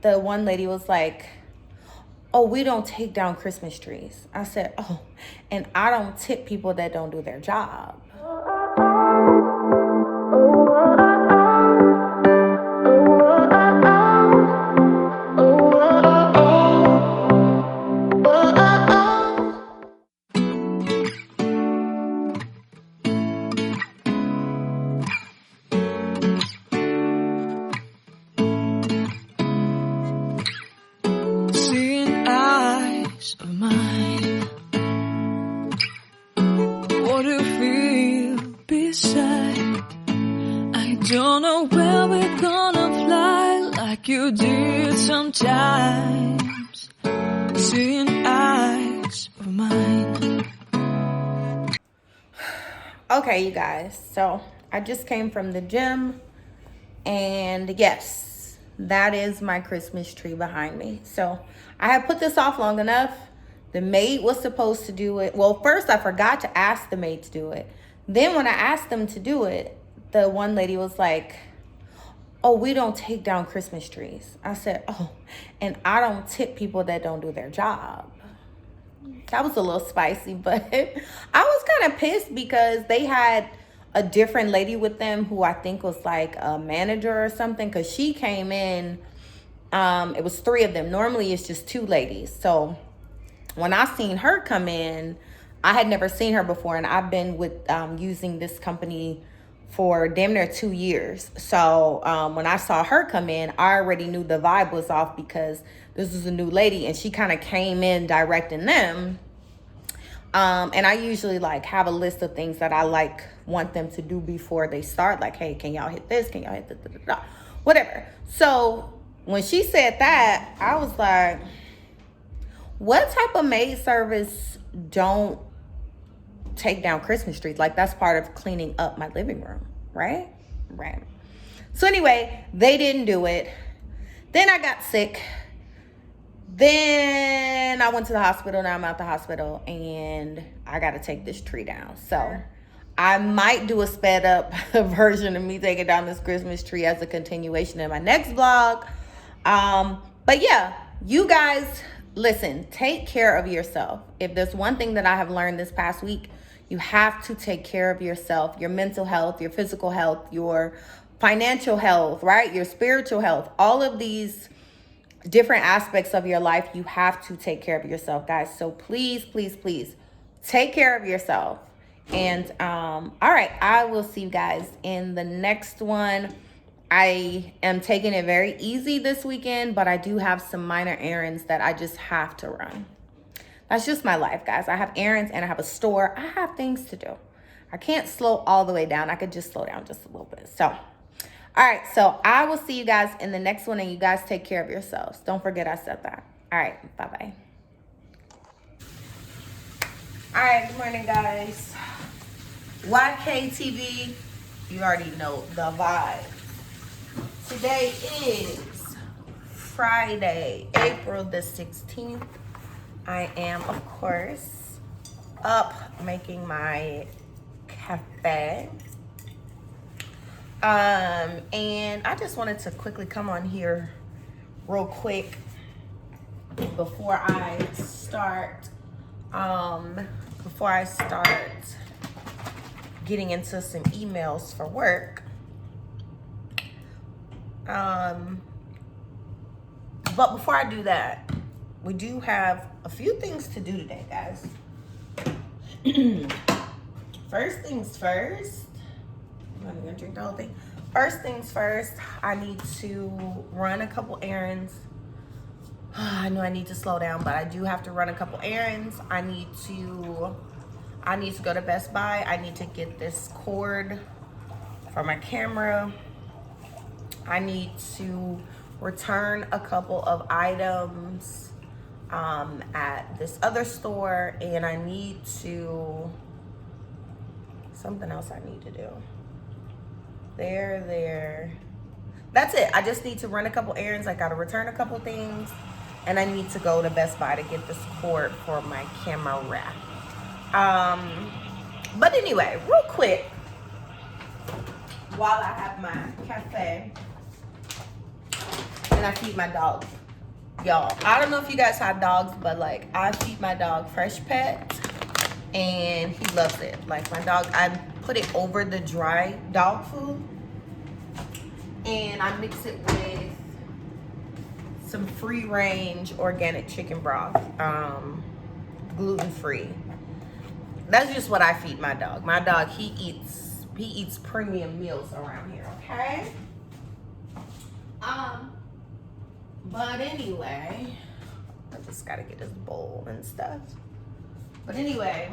the one lady was like, oh, we don't take down Christmas trees. I said, oh, and I don't tip people that don't do their job. Don't know where we're gonna fly like you did sometimes. Seeing eyes of mine. Okay, you guys, so I just came from the gym, and yes, that is my Christmas tree behind me. So I have put this off long enough. The maid was supposed to do it. Well, first I forgot to ask the maid to do it. Then when I asked them to do it, the one lady was like, oh, we don't take down Christmas trees. I said, oh, and I don't tip people that don't do their job. That was a little spicy, but I was kind of pissed because they had a different lady with them who I think was like a manager or something, because she came in, it was 3 of them. Normally it's just 2 ladies. So when I seen her come in, I had never seen her before, and I've been with using this company for damn near 2 years. So when I saw her come in, I already knew the vibe was off because this was a new lady and she kind of came in directing them. And I usually like have a list of things that I like want them to do before they start. Like, hey, can y'all hit this? Can y'all hit this? Whatever. So when she said that, I was like, what type of maid service don't take down Christmas trees? Like, that's part of cleaning up my living room, right? Right. So anyway, they didn't do it. Then I got sick. Then I went to the hospital. Now I'm at the hospital and I got to take this tree down. So I might do a sped up version of me taking down this Christmas tree as a continuation in my next vlog. But yeah, you guys, listen, take care of yourself. If there's one thing that I have learned this past week, you have to take care of yourself, your mental health, your physical health, your financial health, right? Your spiritual health, all of these different aspects of your life, you have to take care of yourself, guys. So please, please, please take care of yourself. And all right, I will see you guys in the next one. I am taking it very easy this weekend, but I do have some minor errands that I just have to run. That's just my life, guys. I have errands and I have a store. I have things to do. I can't slow all the way down. I could just slow down just a little bit. So, all right. So I will see you guys in the next one, and you guys take care of yourselves. Don't forget I said that. All right. Bye-bye. All right. Good morning, guys. YKTV. You already know the vibe. Today is Friday, April the 16th. I am, of course, up making my cafe. And I just wanted to quickly come on here real quick before I start getting into some emails for work. But before I do that, we do have a few things to do today, guys. First things first, I'm gonna drink the whole thing. First things first, I need to run a couple errands. I know I need to slow down, but I do have to run a couple errands. I need to go to Best Buy. I need to get this cord for my camera. I need to return a couple of items at this other store, and I need to, something else I need to do. There. That's it. I just need to run a couple errands. I gotta return a couple things, and I need to go to Best Buy to get this cord for my camera wrap. But anyway, real quick, while I have my cafe, And I feed my dog. Y'all, I don't know if you guys have dogs, but like I feed my dog Fresh Pet and he loves it. Like my dog, I put it over the dry dog food and I mix it with some free range organic chicken broth, gluten-free. That's just what I feed my dog. My dog, he eats premium meals around here, okay? But anyway, I just gotta get this bowl and stuff. But anyway,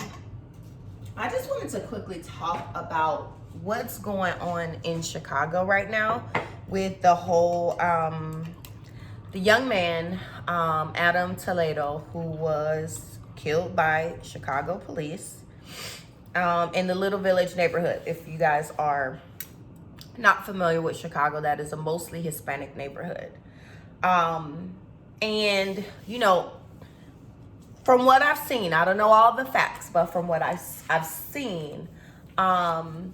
I just wanted to quickly talk about what's going on in Chicago right now with the whole, the young man, Adam Toledo, who was killed by Chicago police in the Little Village neighborhood. If you guys are not familiar with Chicago, that is a mostly Hispanic neighborhood. And, you know, from what I've seen, I don't know all the facts, but from what I've seen, first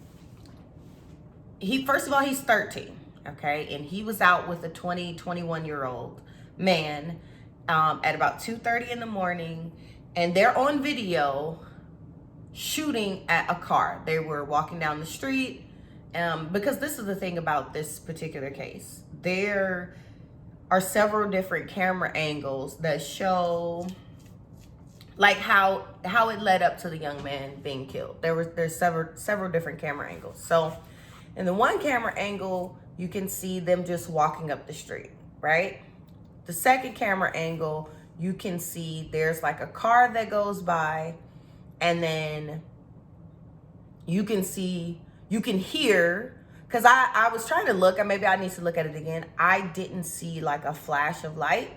of all, he's 13, okay? And he was out with a 21-year-old man at about 2:30 in the morning, and they're on video shooting at a car. They were walking down the street, because this is the thing about this particular case. There are several different camera angles that show like how it led up to the young man being killed. There's several different camera angles. So in the one camera angle, you can see them just walking up the street, right? The second camera angle, you can see there's like a car that goes by, and then you can hear, because I was trying to look, and maybe I need to look at it again. I didn't see like a flash of light,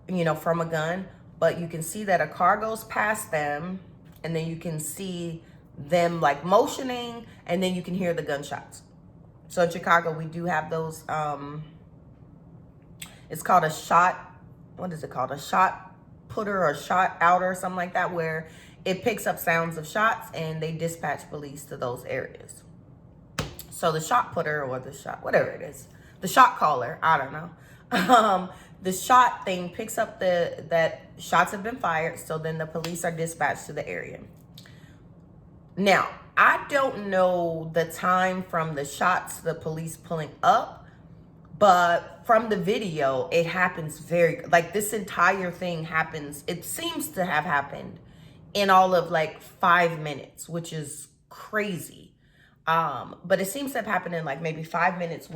you know, from a gun, but you can see that a car goes past them, and then you can see them like motioning, and then you can hear the gunshots. So in Chicago, we do have those, it's called a shot, what is it called? A shot putter or shot outer or something like that, where it picks up sounds of shots and they dispatch police to those areas. So the shot putter or the shot, whatever it is, the shot caller, I don't know. The shot thing picks up that shots have been fired, so then the police are dispatched to the area. Now, I don't know the time from the shots to the police pulling up, but from the video, it happens like this entire thing happens, it seems to have happened in all of like 5 minutes, which is crazy. But it seems to have happened in like maybe 5 minutes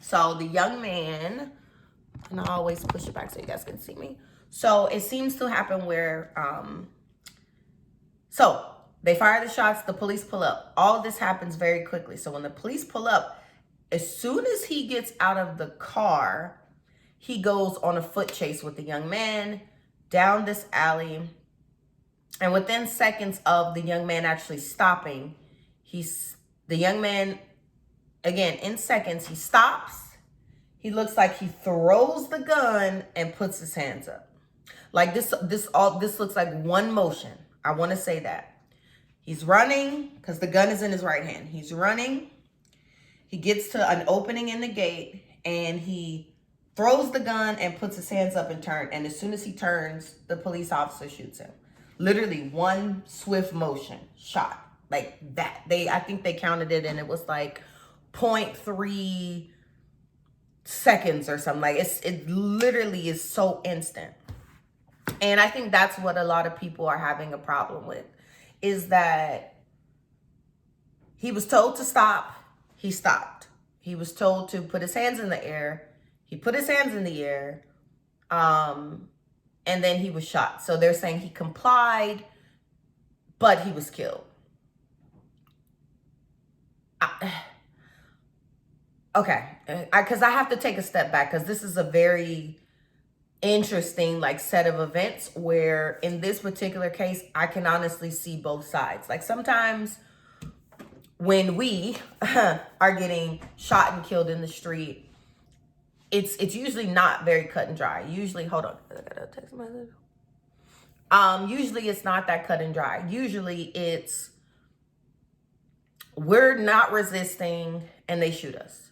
so the young man, and I always push it back so you guys can see me. So it seems to happen where, so they fire the shots, the police pull up. All of this happens very quickly. So when the police pull up, as soon as he gets out of the car, he goes on a foot chase with the young man down this alley. And within seconds of the young man actually stopping, the young man, again, in seconds, he stops. He looks like he throws the gun and puts his hands up. Like this looks like one motion. I want to say that. He's running because the gun is in his right hand. He's running. He gets to an opening in the gate and he throws the gun and puts his hands up and turns. And as soon as he turns, the police officer shoots him. Literally one swift motion, shot like that. I think they counted it and it was like 0.3 seconds or something. Like it literally is so instant. And I think that's what a lot of people are having a problem with, is that he was told to stop. He stopped. He was told to put his hands in the air. He put his hands in the air. And then he was shot. So they're saying he complied, but he was killed. Okay, because I have to take a step back, because this is a very interesting like set of events where in this particular case, I can honestly see both sides. Like sometimes when we are getting shot and killed in the street, it's usually not very cut and dry. Usually, hold on, I gotta text message. Usually it's not that cut and dry. Usually it's we're not resisting and they shoot us.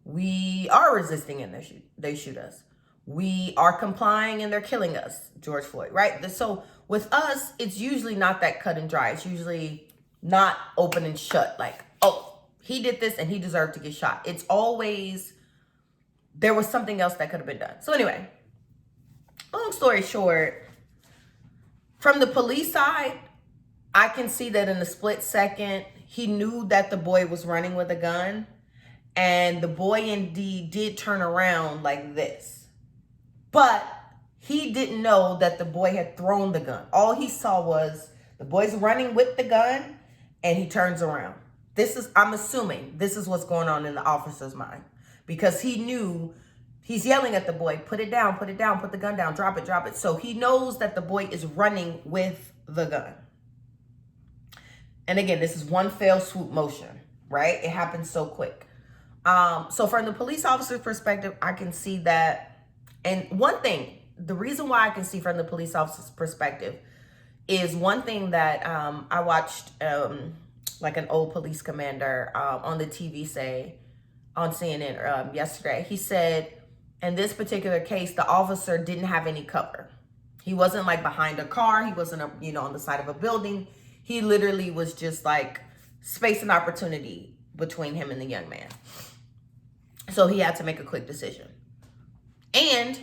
We are resisting and they shoot us. We are complying and they're killing us, George Floyd, right? So with us, it's usually not that cut and dry. It's usually not open and shut. Like, oh, he did this and he deserved to get shot. It's always, there was something else that could have been done. So anyway, long story short, from the police side, I can see that in a split second, he knew that the boy was running with a gun. And the boy indeed did turn around like this. But he didn't know that the boy had thrown the gun. All he saw was the boy's running with the gun and he turns around. I'm assuming this is what's going on in the officer's mind. Because he knew, he's yelling at the boy, put it down, put the gun down, drop it, drop it. So he knows that the boy is running with the gun. And again, this is one fell swoop motion, right? It happens so quick. So from the police officer's perspective, I can see that. And one thing, the reason why I can see from the police officer's perspective is one thing that I watched like an old police commander on the TV say on CNN yesterday. He said, in this particular case, the officer didn't have any cover. He wasn't like behind a car. He wasn't, on the side of a building. He literally was just like space and opportunity between him and the young man. So he had to make a quick decision. And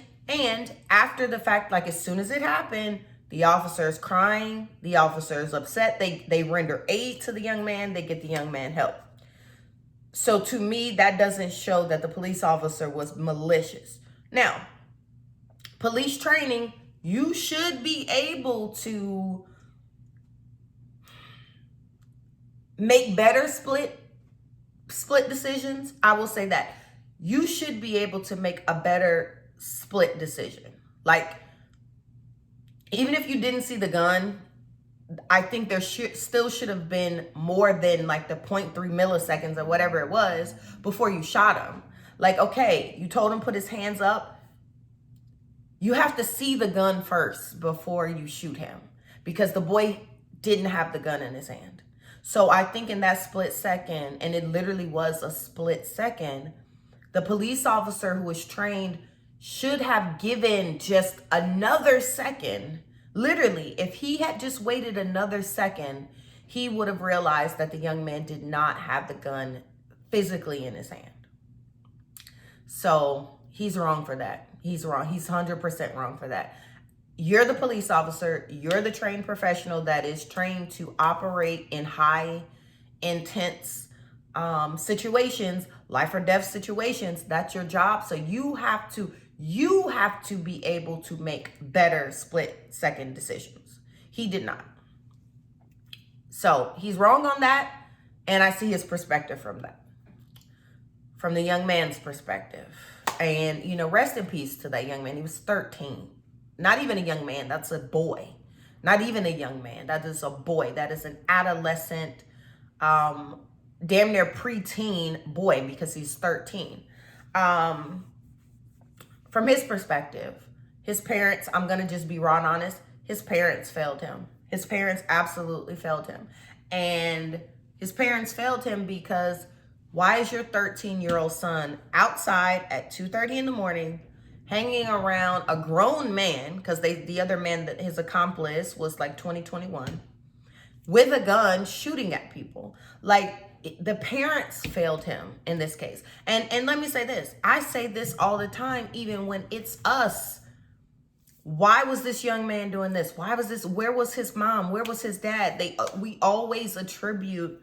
after the fact, like as soon as it happened, the officer is crying, the officer is upset. They render aid to the young man. They get the young man help. So to me, that doesn't show that the police officer was malicious. Now, police training, you should be able to make better split decisions. I will say that. You should be able to make a better split decision. Like, even if you didn't see the gun, I think there still should have been more than like the 0.3 milliseconds or whatever it was before you shot him. Like, okay, you told him put his hands up. You have to see the gun first before you shoot him, because the boy didn't have the gun in his hand. So I think in that split second, and it literally was a split second, the police officer who was trained should have given just another second. Literally, if he had just waited another second, he would have realized that the young man did not have the gun physically in his hand. So he's wrong for that. He's wrong. He's 100% wrong for that. You're the police officer. You're the trained professional that is trained to operate in high, intense situations, life or death situations. That's your job. So you have to be able to make better split second decisions. He did not. So he's wrong on that. And I see his perspective from that, from the young man's perspective. And, rest in peace to that young man. He was 13. Not even a young man. That's a boy. Not even a young man. That is a boy. That is an adolescent, damn near preteen boy, because he's 13. From his perspective, his parents, I'm going to just be raw and honest, his parents failed him. His parents absolutely failed him. And his parents failed him because why is your 13-year-old son outside at 2:30 in the morning hanging around a grown man, because the other man, that his accomplice was like 21, with a gun shooting at people? Like, the parents failed him in this case. And let me say this. I say this all the time, even when it's us. Why was this young man doing this? Why was this? Where was his mom? Where was his dad? We always attribute,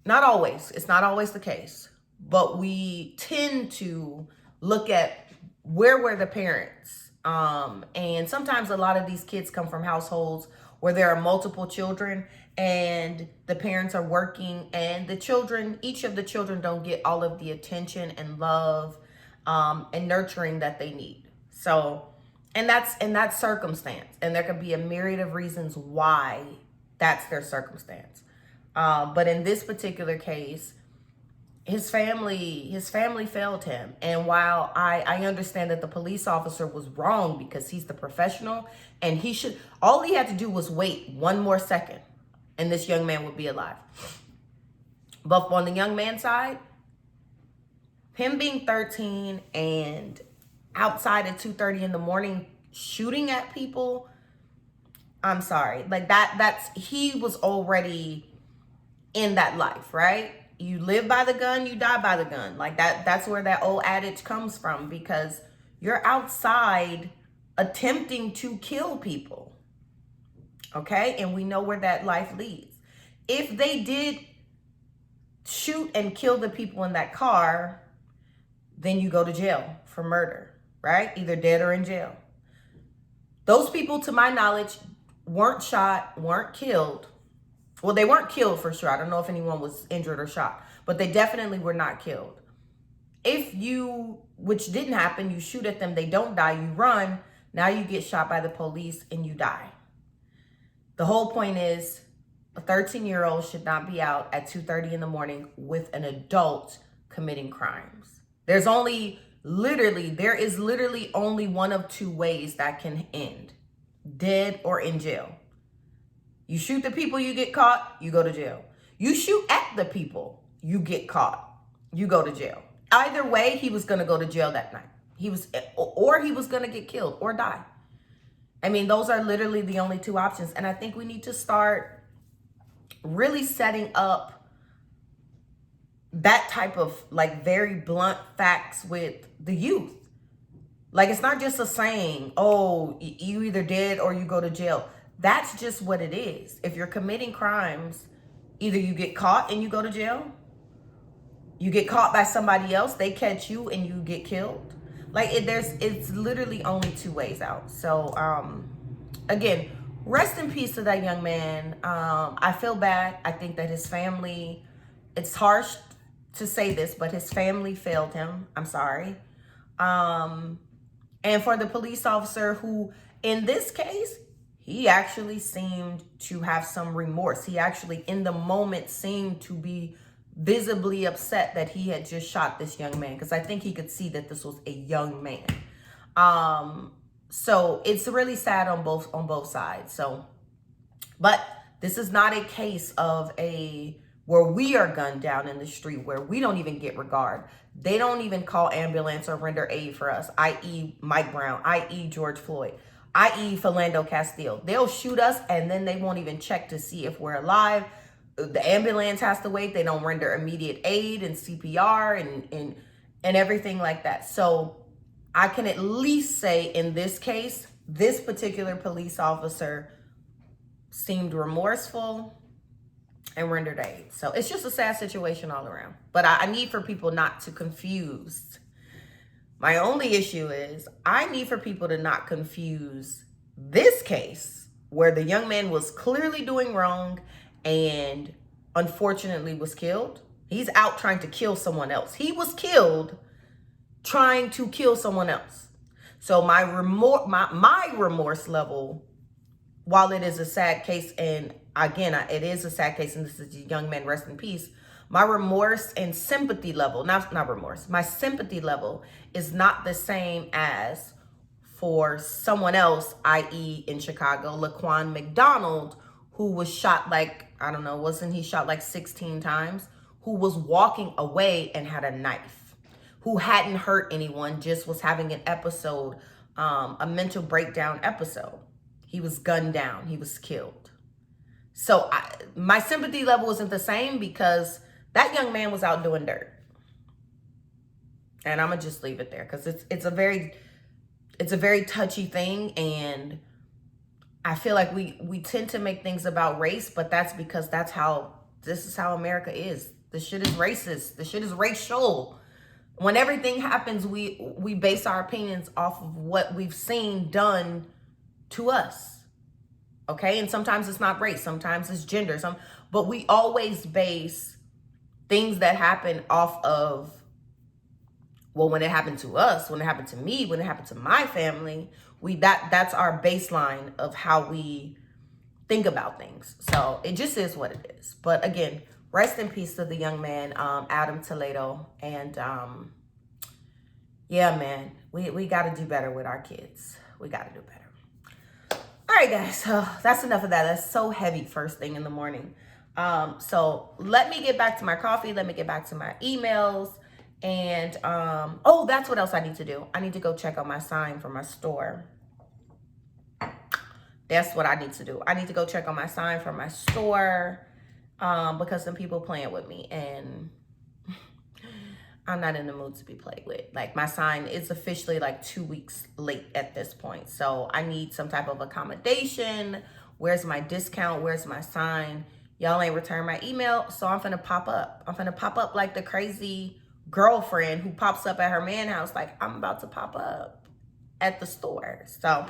not always, it's not always the case, but we tend to look at where were the parents. And sometimes a lot of these kids come from households where there are multiple children and the parents are working, and each of the children don't get all of the attention and love and nurturing that they need. So, and that's circumstance. And there could be a myriad of reasons why that's their circumstance. But in this particular case, his family failed him. And while I understand that the police officer was wrong because he's the professional, and all he had to do was wait one more second and this young man would be alive. But on the young man's side, him being 13 and outside at 2:30 in the morning shooting at people, I'm sorry. Like he was already in that life, right? You live by the gun, you die by the gun. Like that's where that old adage comes from, because you're outside attempting to kill people. Okay? And we know where that life leads. If they did shoot and kill the people in that car, then you go to jail for murder, right? Either dead or in jail. Those people, to my knowledge, weren't shot, weren't killed. Well, they weren't killed for sure. I don't know if anyone was injured or shot, but they definitely were not killed. If you, which didn't happen, you shoot at them, they don't die, you run, now you get shot by the police and you die. The whole point is a 13-year-old should not be out at 2:30 in the morning with an adult committing crimes. There is literally only one of two ways that can end: dead or in jail. You shoot the people, you get caught, you go to jail. You shoot at the people, you get caught, you go to jail. Either way, he was going to go to jail that night. He was going to get killed or die. I mean, those are literally the only two options. And I think we need to start really setting up that type of like very blunt facts with the youth. Like, it's not just a saying, oh, you either dead or you go to jail. That's just what it is. If you're committing crimes, either you get caught and you go to jail, you get caught by somebody else, they catch you and you get killed. Like, it's literally only two ways out. So, again, rest in peace to that young man. I feel bad. I think that his family, it's harsh to say this, but his family failed him. I'm sorry. And for the police officer who, in this case, he actually seemed to have some remorse. He actually, in the moment, seemed to be visibly upset that he had just shot this young man, because I think he could see that this was a young man. So it's really sad on both sides. So, but this is not a case of where we are gunned down in the street, where we don't even get regard. They don't even call ambulance or render aid for us, i.e. Mike Brown, i.e. George Floyd, i.e. Philando Castile. They'll shoot us and then they won't even check to see if we're alive. The ambulance has to wait. They don't render immediate aid and CPR and everything like that. So I can at least say in this case, this particular police officer seemed remorseful and rendered aid. So it's just a sad situation all around. But I need for people not to confuse. My only issue is I need for people to not confuse this case where the young man was clearly doing wrong and unfortunately was killed. He's out trying to kill someone else. He was killed trying to kill someone else. So my remorse level, while it is a sad case, and again, it is a sad case, and this is a young man, rest in peace, my remorse and sympathy level, not remorse, my sympathy level is not the same as for someone else, i.e. in Chicago, Laquan McDonald, who was shot like, I don't know, wasn't he shot like 16 times? Who was walking away and had a knife, who hadn't hurt anyone, just was having an episode, a mental breakdown episode. He was gunned down, he was killed. So my sympathy level isn't the same because that young man was out doing dirt. And I'm gonna just leave it there because it's a very touchy thing, and I feel like we tend to make things about race, but that's because this is how America is. The shit is racist. The shit is racial. When everything happens, we base our opinions off of what we've seen done to us. Okay? And sometimes it's not race, sometimes it's gender, but we always base things that happen off of, well, when it happened to us, when it happened to me, when it happened to my family, that's our baseline of how we think about things. So it just is what it is. But again, rest in peace to the young man, Adam Toledo. And yeah, man, we got to do better with our kids. We got to do better. All right, guys, so that's enough of that. That's so heavy first thing in the morning. So let me get back to my coffee. Let me get back to my emails. And oh, that's what else I need to do. I need to go check on my sign for my store. That's what I need to do. I need to go check on my sign for my store because some people playing with me, and I'm not in the mood to be played with. Like, my sign is officially like 2 weeks late at this point. So I need some type of accommodation. Where's my discount? Where's my sign? Y'all ain't returned my email, so I'm finna pop up. I'm finna pop up like the crazy girlfriend who pops up at her man house like, I'm about to pop up at the store. So,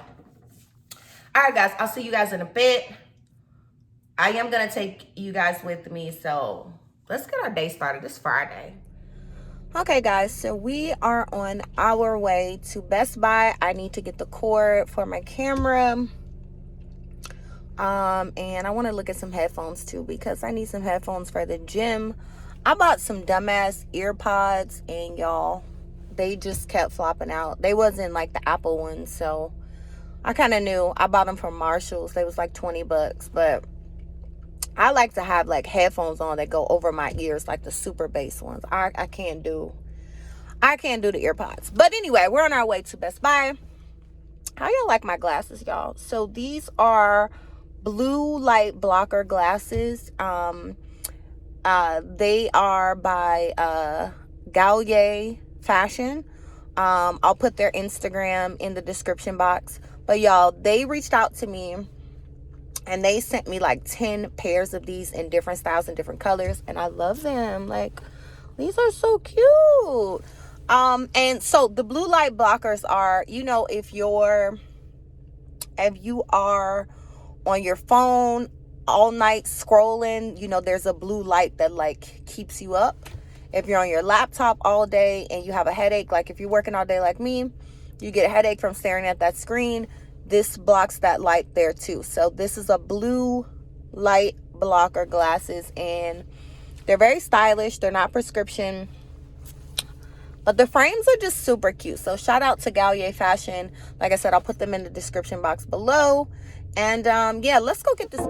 all right, guys, I'll see you guys in a bit. I am gonna take you guys with me, so let's get our day started. It's Friday. Okay, guys, so we are on our way to Best Buy. I need to get the cord for my camera. And I want to look at some headphones too, because I need some headphones for the gym. I bought some dumbass ear pods, and y'all, they just kept flopping out. They wasn't like the Apple ones, so I kind of knew. I bought them from Marshall's. They was like 20 bucks, but I like to have like headphones on that go over my ears, like the super bass ones. I can't do the ear pods. But anyway, we're on our way to Best Buy. How y'all like my glasses, y'all? So these are blue light blocker glasses. They are by Back Fashion. I'll put their Instagram in the description box. But y'all, they reached out to me and they sent me like 10 pairs of these in different styles and different colors, and I love them. Like, these are so cute. And so the blue light blockers are, you know, if you are on your phone all night scrolling, you know, there's a blue light that like keeps you up. If you're on your laptop all day and you have a headache, like if you're working all day like me, you get a headache from staring at that screen, this blocks that light there too. So this is a blue light blocker glasses, and they're very stylish. They're not prescription, but the frames are just super cute. So shout out to Back Fashion. Like I said, I'll put them in the description box below. And yeah, let's go get this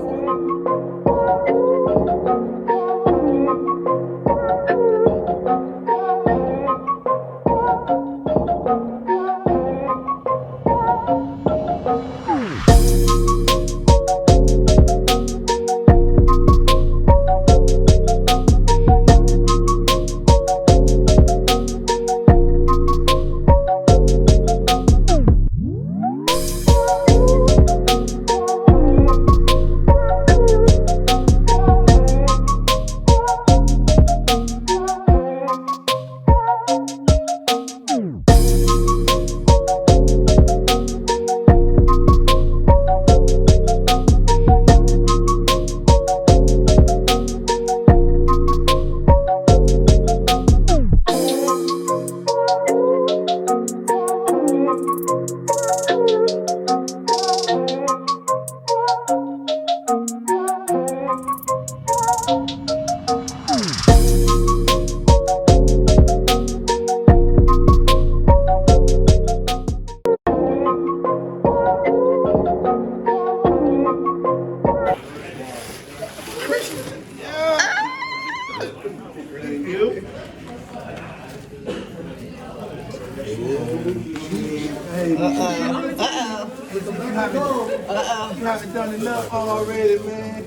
You haven't done enough already, man.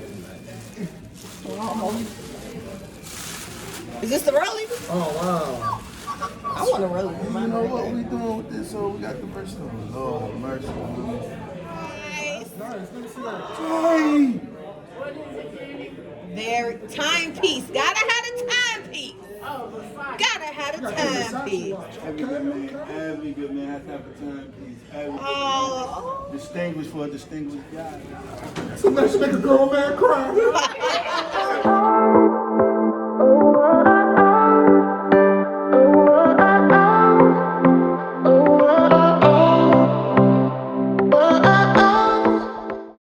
Is this the rolling? Oh, wow. I want to roll. You know what we doing with this? So we got the versatile. Oh, mercy. Nice. Very timepiece. Gotta have a timepiece. Gotta have a timepiece. Every good man has to have a timepiece. Oh. Distinguished for a distinguished guy. So let's make a grown man cry.